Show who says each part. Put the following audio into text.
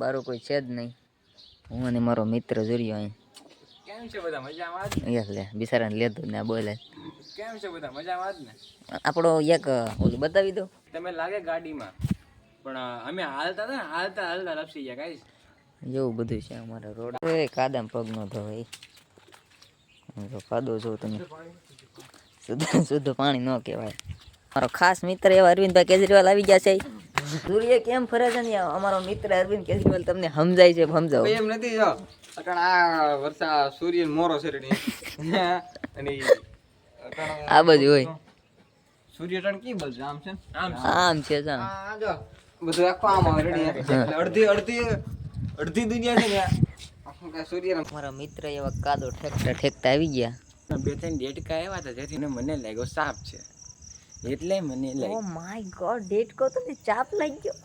Speaker 1: બારો કોઈ છે જ નહીં. હું અને મારો મિત્ર જોર્યો અહીં.
Speaker 2: કેમ છે બધા મજામાં જ ને?
Speaker 1: યસ લે બિચારાને લેતો ને બોલે.
Speaker 2: કેમ છે બધા મજામાં જ ને?
Speaker 1: આપણો એક ઓલું બતાવી દો.
Speaker 2: તમે લાગે ગાડીમાં પણ અમે હાલતા હતા ને હાલતા લપસી ગયા ગાઈસ.
Speaker 1: એવું બધું છે અમારા રોડ. એ કાદામ પગ નો ધોવાય. જો કાદો જો તમે શુદ્ધ પાણી ન કહેવાય. મારો ખાસ મિત્ર એવા અરવિંદભાઈ કેજરીવાલ આવી ગયા છે. સૂર્ય કેમ ફરે છે ને અમારો મિત્ર અરવિંદ કેજરીવાલ તમને સમજાય છે સમજાવો.
Speaker 2: એમ નથી જો અટણ આ વર્ષા સૂર્ય મોરો છે રેડી અને
Speaker 1: આ બધું હોય
Speaker 2: સૂર્ય અટણ કી બોલ આમ છે
Speaker 1: આમ છે જામ
Speaker 2: આ જો બધું આખો આમ આવે રેડી એટલે અડધી દુનિયા છે ને આખું કા સૂર્ય
Speaker 1: મારા મિત્ર એવા કાદો ઠેકતા આવી ગયા.
Speaker 2: બે ત્રણ ડેટકા આવ્યા હતા જેથી મને લાગ્યો સાપ છે એટલે મને
Speaker 1: ઓ માય ગોડ ડેટ કો તો ચાપ લાગી ગયો.